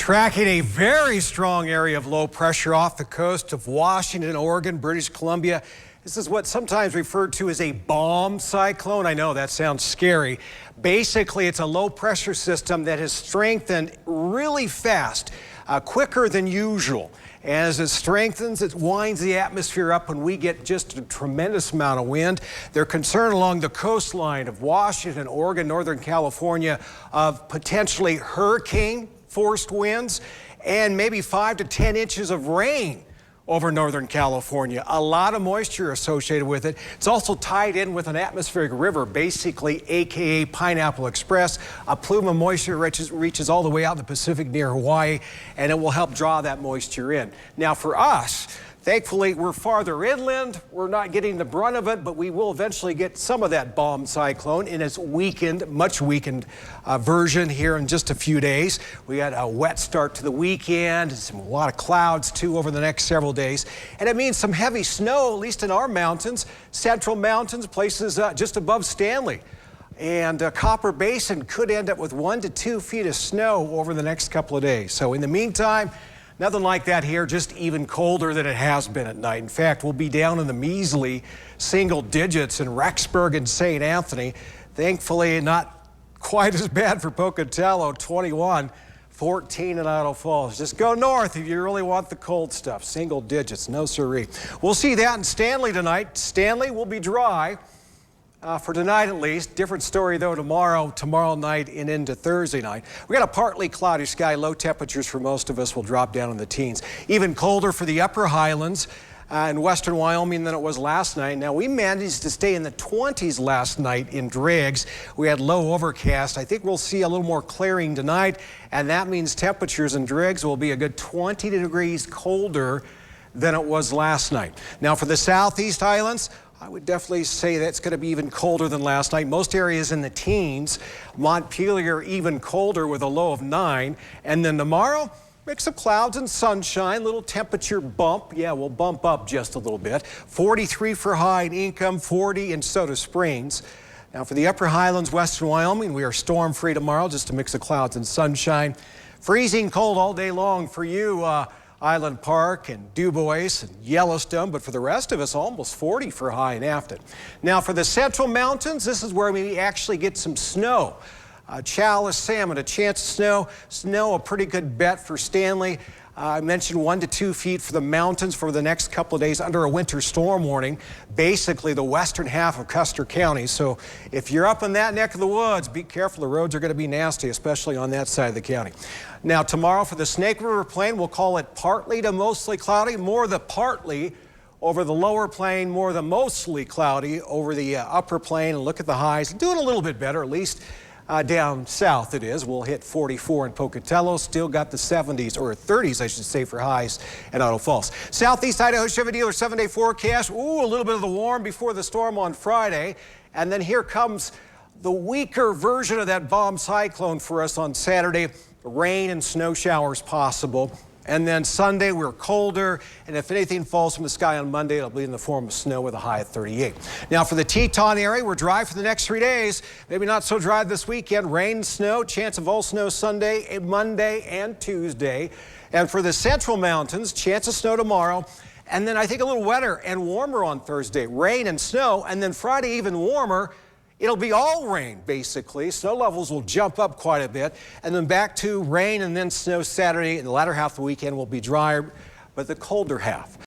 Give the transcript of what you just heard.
Tracking a very strong area of low pressure off the coast of Washington, Oregon, British Columbia. This is what's sometimes referred to as a bomb cyclone. I know that sounds scary. Basically, it's a low pressure system that has strengthened really fast, quicker than usual. As it strengthens, it winds the atmosphere up and we get just a tremendous amount of wind. They're concerned along the coastline of Washington, Oregon, Northern California of potentially hurricane forced winds and maybe 5 to 10 inches of rain over Northern California. A lot of moisture associated with it. It's also tied in with an atmospheric river, basically a.k.a. Pineapple Express. A plume of moisture reaches all the way out in the Pacific near Hawaii, and it will help draw that moisture in. Now for us, thankfully, we're farther inland. We're not getting the brunt of it, but we will eventually get some of that bomb cyclone in its weakened, much weakened version here in just a few days. We got a wet start to the weekend, a lot of clouds too over the next several days. And it means some heavy snow, at least in our mountains, central mountains, places just above Stanley. And Copper Basin could end up with 1 to 2 feet of snow over the next couple of days. So in the meantime, nothing like that here, just even colder than it has been at night. In fact, we'll be down in the measly single digits in Rexburg and St. Anthony. Thankfully, not quite as bad for Pocatello, 21, 14 in Idaho Falls. Just go north if you really want the cold stuff. Single digits, no siree. We'll see that in Stanley tonight. Stanley will be dry. For tonight at least. Different story though tomorrow night and into Thursday night. We got a partly cloudy sky. Low temperatures for most of us will drop down in the teens. Even colder for the upper highlands in western Wyoming than it was last night. Now we managed to stay in the 20s last night in Driggs. We had low overcast. I think we'll see a little more clearing tonight, and that means temperatures in Driggs will be a good 20 degrees colder than it was last night. Now for the southeast highlands, I would definitely say that's going to be even colder than last night. Most areas in the teens. Montpelier even colder with a low of 9. And then tomorrow, mix of clouds and sunshine, little temperature bump. Yeah, we'll bump up just a little bit. 43 for high in Income, 40 in Soda Springs. Now for the upper highlands, western Wyoming, we are storm free tomorrow, just a mix of clouds and sunshine. Freezing cold all day long for you, Island Park and Dubois and Yellowstone, but for the rest of us, almost 40 for high in Afton. Now for the central mountains, this is where we actually get some snow. Chalice salmon, a chance of snow. Snow, a pretty good bet for Stanley. I mentioned 1 to 2 feet for the mountains for the next couple of days under a winter storm warning, basically the western half of Custer County. So if you're up in that neck of the woods, be careful. The roads are going to be nasty, especially on that side of the county. Now tomorrow for the Snake River Plain, we'll call it partly to mostly cloudy, more the partly over the lower plain, more the mostly cloudy over the upper plain. And look at the highs, doing a little bit better, at least down south it is. We'll hit 44 in Pocatello, still got the 70s, or 30s I should say, for highs in Idaho Falls. Southeast Idaho Chevy dealer 7-day forecast. Ooh, a little bit of the warm before the storm on Friday. And then here comes the weaker version of that bomb cyclone for us on Saturday. Rain and snow showers possible. And then Sunday, we're colder, and if anything falls from the sky on Monday, it'll be in the form of snow with a high of 38. Now for the Teton area, we're dry for the next 3 days. Maybe not so dry this weekend. Rain and snow, chance of all snow Sunday, Monday, and Tuesday. And for the central mountains, chance of snow tomorrow. And then I think a little wetter and warmer on Thursday. Rain and snow, and then Friday even warmer. It'll be all rain, basically. Snow levels will jump up quite a bit. And then back to rain and then snow Saturday. And the latter half of the weekend will be drier, but the colder half.